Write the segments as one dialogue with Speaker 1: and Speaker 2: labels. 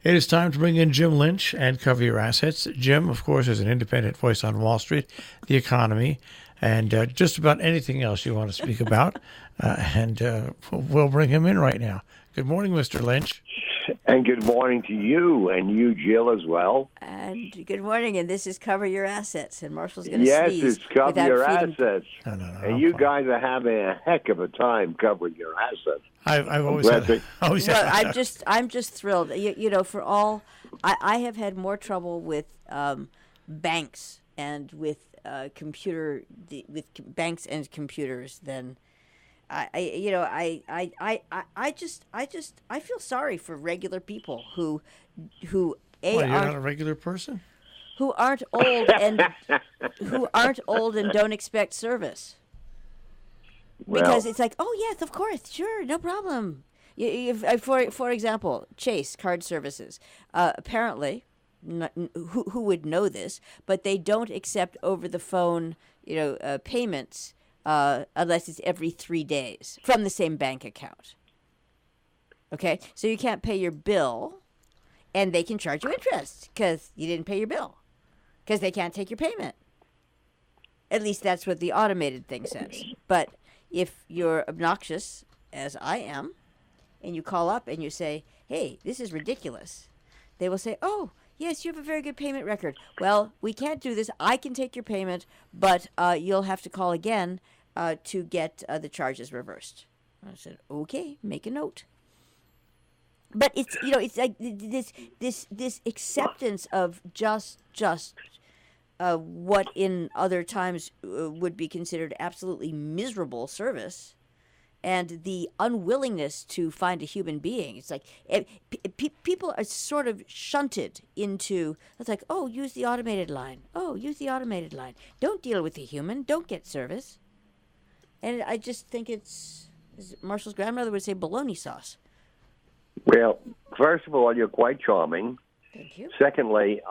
Speaker 1: It is time to bring in Jim Lynch and cover your assets. Jim, of course, is an independent voice on Wall Street, the economy, and just about anything else you want to speak about. We'll bring him in right now. Good morning, Mr. Lynch.
Speaker 2: And good morning to you, and you, Jill, as well.
Speaker 3: And good morning, and this is Cover Your Assets, and Marshall's going to
Speaker 2: Yes,
Speaker 3: sneeze.
Speaker 2: it's Cover Your
Speaker 3: feeding...
Speaker 2: Assets.
Speaker 1: No,
Speaker 2: and you guys are having a heck of a time covering your assets.
Speaker 1: I've always had.
Speaker 3: I'm just thrilled. You know, for all, I have had more trouble with banks and with banks and computers than. I feel sorry for regular people who
Speaker 1: you're not a regular person?
Speaker 3: Who aren't old and don't expect service. Because it's like, oh yes, of course, sure, no problem. For example, Chase card services. Apparently, who would know this? But they don't accept over the phone, payments. Unless it's every 3 days from the same bank account. Okay? So you can't pay your bill, and they can charge you interest because you didn't pay your bill because they can't take your payment. At least that's what the automated thing says. But if you're obnoxious, as I am, and you call up and you say, hey, this is ridiculous, they will say, oh, yes, you have a very good payment record. Well, we can't do this. I can take your payment, but you'll have to call again to get the charges reversed. I said, okay, make a note. But it's it's like this acceptance of just what in other times would be considered absolutely miserable service, and the unwillingness to find a human being. It's like people are sort of shunted into, it's like, oh, use the automated line. Oh, use the automated line. Don't deal with the human. Don't get service. And I just think as Marshall's grandmother would say, bologna sauce.
Speaker 2: Well, first of all, you're quite charming.
Speaker 3: Thank you.
Speaker 2: Secondly,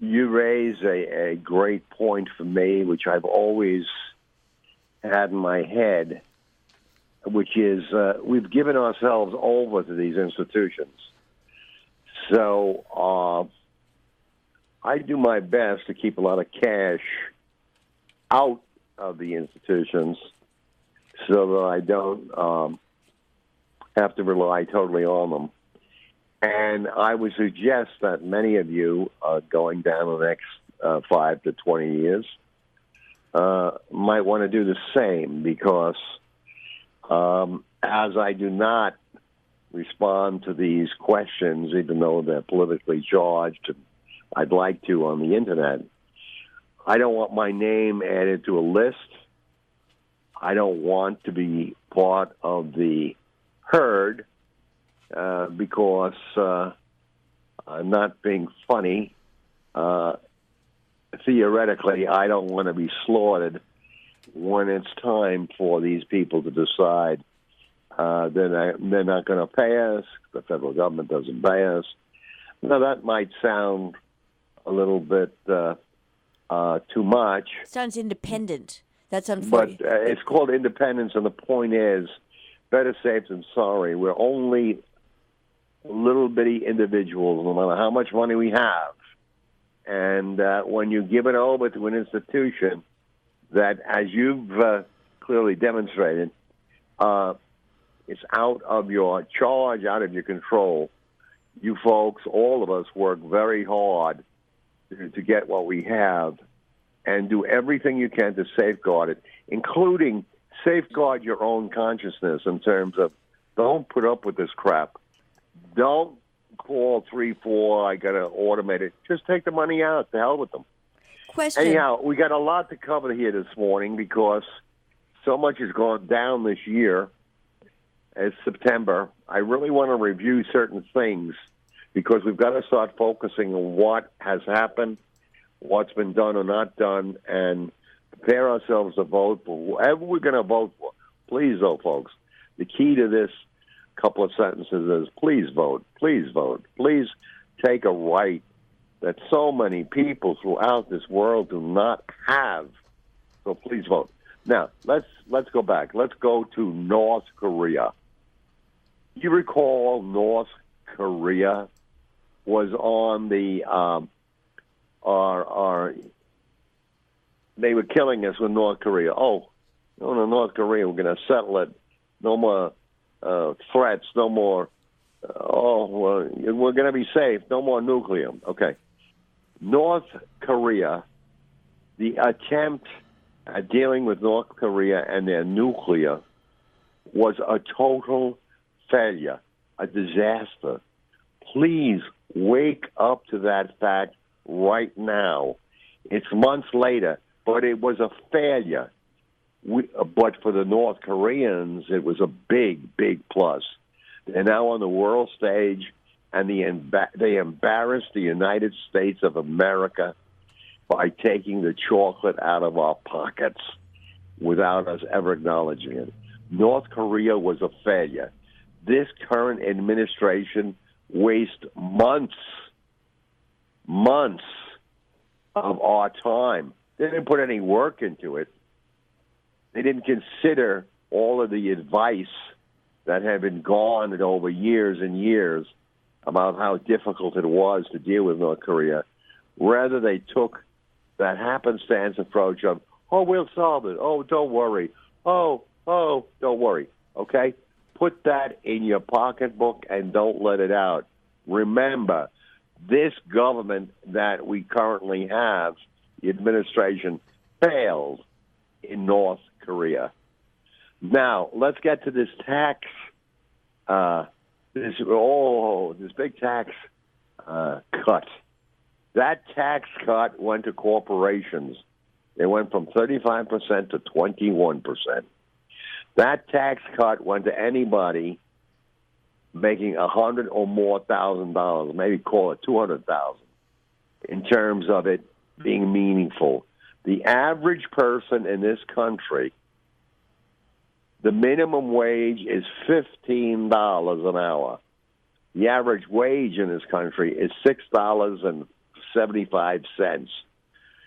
Speaker 2: you raise a great point for me, which I've always had in my head, which is we've given ourselves over to these institutions. So I do my best to keep a lot of cash out of the institutions so that I don't have to rely totally on them. And I would suggest that many of you going down the next 5 to 20 years might want to do the same, because as I do not respond to these questions, even though they're politically charged, I'd like to on the Internet, I don't want my name added to a list. I don't want to be part of the herd because I'm not being funny. Theoretically, I don't want to be slaughtered when it's time for these people to decide they're not going to pay us, the federal government doesn't pay us. Now, that might sound a little bit too much.
Speaker 3: Sounds independent. That's unfortunate.
Speaker 2: But it's called independence, and the point is, better safe than sorry. We're only little bitty individuals, no matter how much money we have. And when you give it over to an institution that, as you've clearly demonstrated, it's out of your charge, out of your control. You folks, all of us, work very hard to get what we have and do everything you can to safeguard it, including safeguard your own consciousness in terms of don't put up with this crap. Don't call 3-4, I got to automate it. Just take the money out. To hell with them.
Speaker 3: Question.
Speaker 2: Anyhow, we got a lot to cover here this morning because so much has gone down this year. It's September. I really want to review certain things because we've got to start focusing on what has happened, what's been done or not done, and prepare ourselves to vote for whoever we're going to vote for. Please, though, folks, the key to this couple of sentences is please vote, please vote, please take a right that so many people throughout this world do not have. So please vote. Now, let's go back. Let's go to North Korea. You recall North Korea was on the they were killing us with North Korea. Oh, no, North Korea, we're going to settle it. No more threats. No more. We're going to be safe. No more nuclear. Okay. North Korea, the attempt at dealing with North Korea and their nuclear was a total failure, a disaster. Please wake up to that fact right now. It's months later, but it was a failure. But for the North Koreans, it was a big, big plus. They're now on the world stage, and they embarrassed the United States of America by taking the chocolate out of our pockets without us ever acknowledging it. North Korea was a failure. This current administration wastes months of our time. They didn't put any work into it. They didn't consider all of the advice that had been garnered over years and years about how difficult it was to deal with North Korea. Rather, they took that happenstance approach of, oh, we'll solve it. Oh, don't worry. Oh, don't worry. Okay? Put that in your pocketbook and don't let it out. Remember, this government that we currently have, the administration, failed in North Korea. Now, let's get to this tax, this big tax cut. That tax cut went to corporations. It went from 35% to 21%. That tax cut went to anybody making $100,000 or more, maybe call it $200,000, in terms of it being meaningful. The average person in this country, the minimum wage is $15 an hour. The average wage in this country is $6.75.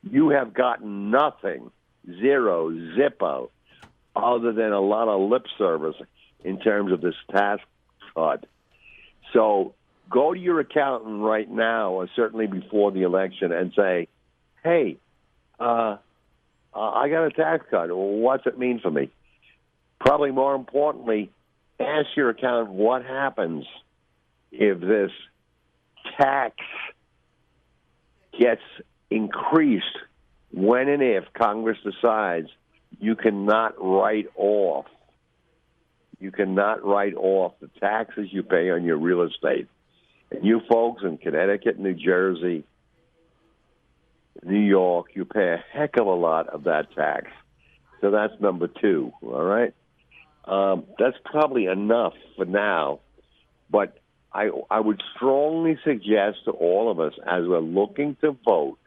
Speaker 2: You have gotten nothing, zero, zippo, other than a lot of lip service in terms of this tax cut. So go to your accountant right now, or certainly before the election, and say, hey, I got a tax cut. What's it mean for me? Probably more importantly, ask your accountant what happens if this tax gets increased when and if Congress decides you cannot write off. You cannot write off the taxes you pay on your real estate. And you folks in Connecticut, New Jersey, New York, you pay a heck of a lot of that tax. So that's number two, all right? That's probably enough for now, but I would strongly suggest to all of us as we're looking to vote,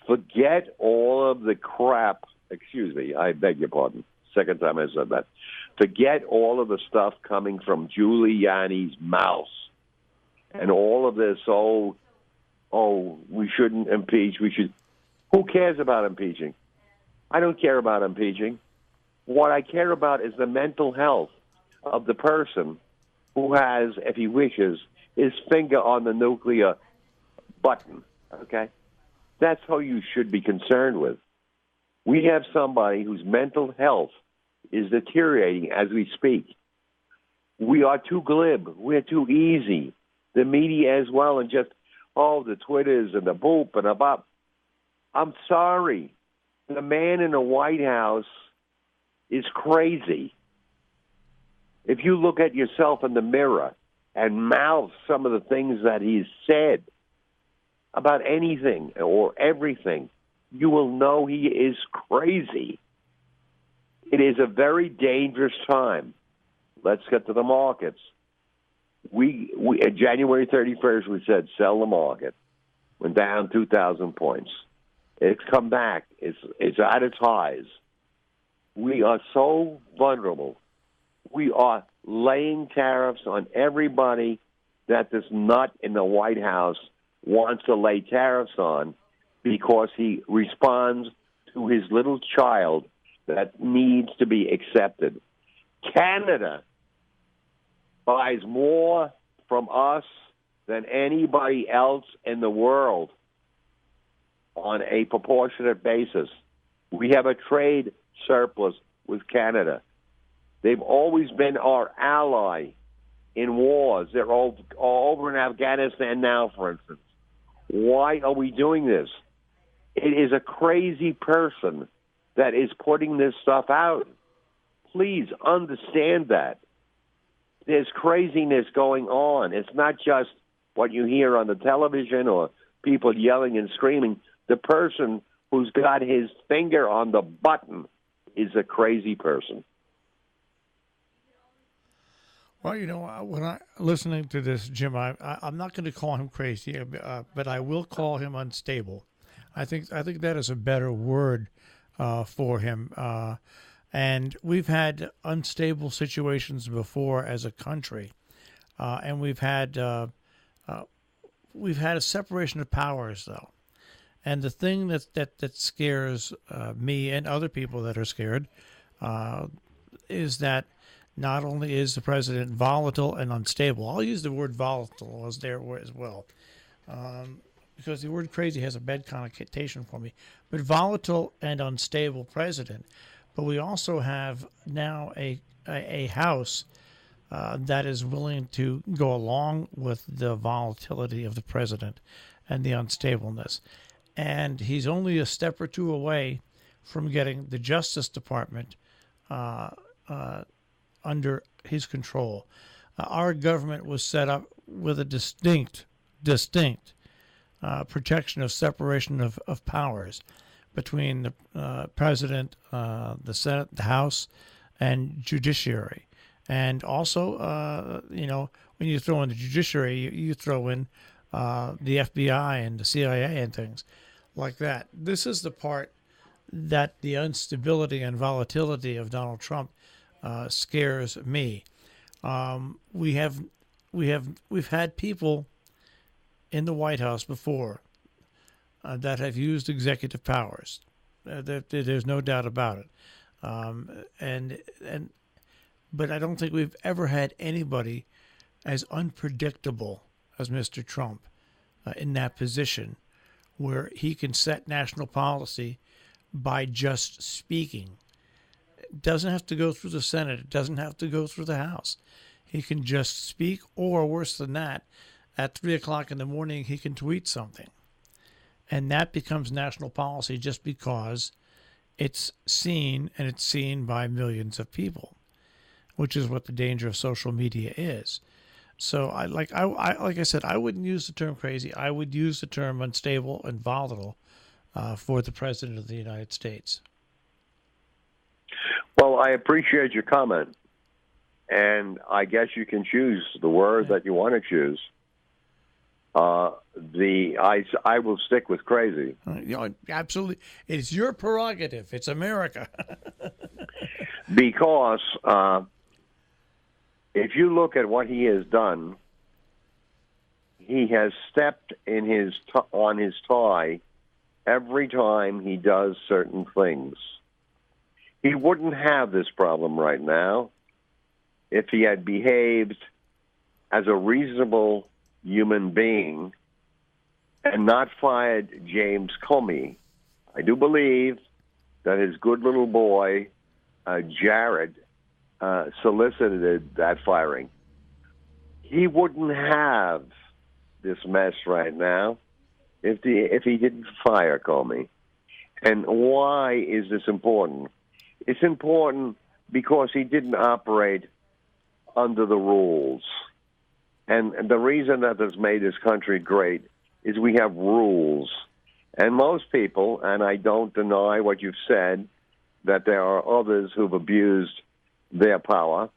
Speaker 2: forget all of the crap. Excuse me, I beg your pardon. Second time I said that. Forget all of the stuff coming from Giuliani's mouth and all of this, we shouldn't impeach. Who cares about impeaching? I don't care about impeaching. What I care about is the mental health of the person who has, if he wishes, his finger on the nuclear button, okay? That's how you should be concerned with. We have somebody whose mental health is deteriorating as we speak. We are too glib. We're too easy. The media as well, and just, the Twitters and the boop and the bop. I'm sorry. The man in the White House is crazy. If you look at yourself in the mirror and mouth some of the things that he's said about anything or everything, you will know he is crazy. It is a very dangerous time. Let's get to the markets. We at January 31st, we said sell the market. Went down 2,000 points. It's come back. It's at its highs. We are so vulnerable. We are laying tariffs on everybody that this nut in the White House wants to lay tariffs on because he responds to his little child that needs to be accepted. Canada buys more from us than anybody else in the world on a proportionate basis. We have a trade surplus with Canada. They've always been our ally in wars. They're all over in Afghanistan now, for instance. Why are we doing this? It is a crazy person that is putting this stuff out. Please understand that. There's craziness going on. It's not just what you hear on the television or people yelling and screaming. The person who's got his finger on the button is a crazy person.
Speaker 1: Well, when I listening to this, Jim, I'm not going to call him crazy, but I will call him unstable. I think that is a better word for him. And we've had unstable situations before as a country, and we've had a separation of powers, though. And the thing that scares me and other people that are scared is that not only is the president volatile and unstable. I'll use the word volatile as there as well, because the word crazy has a bad connotation for me. But volatile and unstable president. But we also have now a House that is willing to go along with the volatility of the president and the unstableness. And he's only a step or two away from getting the Justice Department under his control. Our government was set up with a distinct protection of separation of powers between the president, the Senate, the House, and judiciary. And also, when you throw in the judiciary, you throw in the FBI and the CIA and things like that. This is the part that the instability and volatility of Donald Trump scares me. We've had people in the White House before that have used executive powers. There's no doubt about it. But I don't think we've ever had anybody as unpredictable as Mr. Trump in that position, where he can set national policy by just speaking. It doesn't have to go through the Senate. It doesn't have to go through the House. He can just speak, or worse than that, at 3 o'clock in the morning, he can tweet something. And that becomes national policy just because it's seen, and it's seen by millions of people, which is what the danger of social media is. So like I said, I wouldn't use the term crazy. I would use the term unstable and volatile for the President of the United States.
Speaker 2: Well, I appreciate your comment. And I guess you can choose the word that you want to choose. I will stick with crazy.
Speaker 1: Absolutely. It's your prerogative. It's America.
Speaker 2: Because if you look at what he has done, he has stepped in on his tie every time he does certain things. He wouldn't have this problem right now if he had behaved as a reasonable human being and not fired James Comey. I do believe that his good little boy, Jared, solicited that firing. He wouldn't have this mess right now if he didn't fire Comey. And why is this important? It's important because he didn't operate under the rules. And the reason that has made this country great is we have rules. And most people, and I don't deny what you've said, that there are others who've abused their power,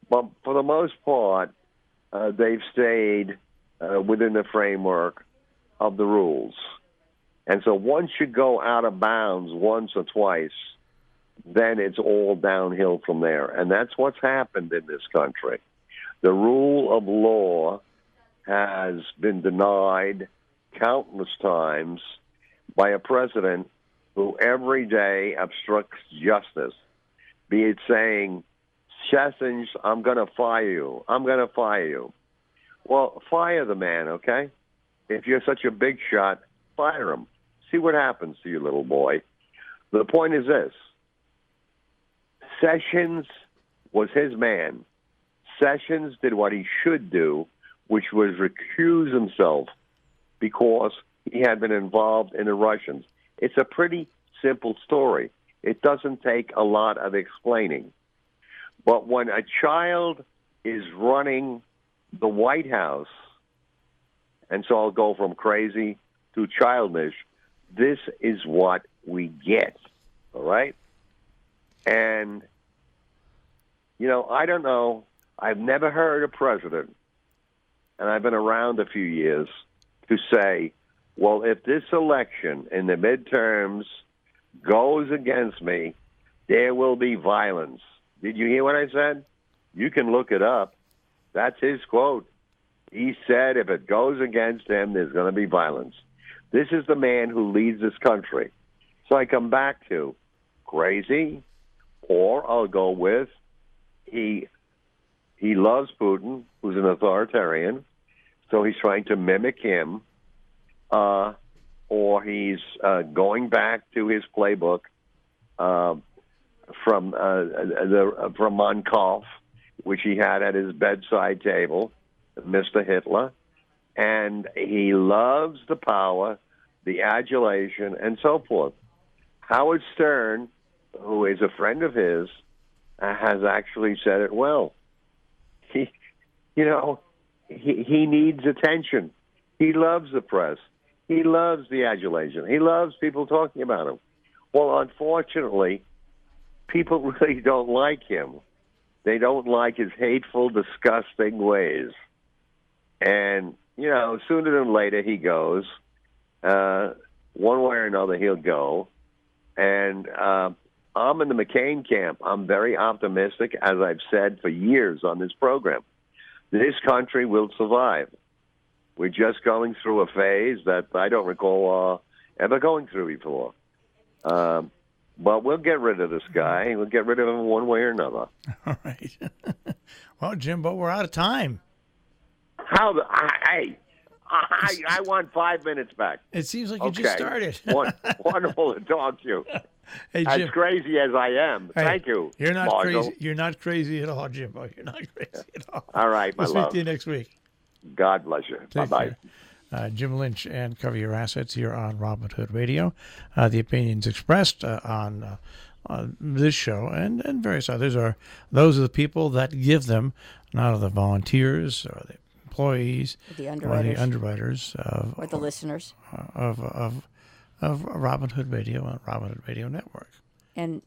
Speaker 2: but for the most part, they've stayed within the framework of the rules. And so once you go out of bounds once or twice, then it's all downhill from there. And that's what's happened in this country. The rule of law has been denied countless times by a president who every day obstructs justice, be it saying, Sessions, I'm going to fire you. I'm going to fire you. Well, fire the man, okay? If you're such a big shot, fire him. See what happens to you, little boy. The point is this. Sessions was his man. Sessions did what he should do, which was recuse himself because he had been involved in the Russians. It's a pretty simple story. It doesn't take a lot of explaining. But when a child is running the White House, and so I'll go from crazy to childish, this is what we get, all right? And, I don't know. I've never heard a president, and I've been around a few years, to say, well, if this election in the midterms goes against me, there will be violence. Did you hear what I said? You can look it up. That's his quote. He said if it goes against him, there's going to be violence. This is the man who leads this country. So I come back to crazy, or I'll go with he loves Putin, who's an authoritarian, so he's trying to mimic him, or he's going back to his playbook from Monkov, which he had at his bedside table, Mr. Hitler, and he loves the power, the adulation, and so forth. Howard Stern, who is a friend of his, has actually said it well. He needs attention. He loves the press. He loves the adulation. He loves people talking about him. Well, unfortunately, people really don't like him. They don't like his hateful, disgusting ways. And, sooner than later he goes. One way or another he'll go. And I'm in the McCain camp. I'm very optimistic, as I've said for years on this program. This country will survive. We're just going through a phase that I don't recall ever going through before. But we'll get rid of this guy. We'll get rid of him one way or another.
Speaker 1: All right. Well, Jimbo, we're out of time.
Speaker 2: I want 5 minutes back.
Speaker 1: It seems like you just started.
Speaker 2: Wonderful to talk to you.
Speaker 1: Hey,
Speaker 2: as
Speaker 1: Jim.
Speaker 2: crazy as I am.
Speaker 1: Hey,
Speaker 2: thank you.
Speaker 1: You're not
Speaker 2: Marshall.
Speaker 1: crazy. You're not crazy at all, Jimbo. You're not crazy at all.
Speaker 2: All right, my
Speaker 1: we'll
Speaker 2: love.
Speaker 1: speak to you next week.
Speaker 2: God bless you.
Speaker 1: Take
Speaker 2: Bye-bye.
Speaker 1: care. Jim Lynch and Cover Your Assets here on Robin Hood Radio. The opinions expressed on this show and various others are those of the people that give them, not of the volunteers or the employees
Speaker 3: The
Speaker 1: or the underwriters
Speaker 3: or the listeners
Speaker 1: of Robin Hood Radio and Robin Hood Radio Network.
Speaker 3: And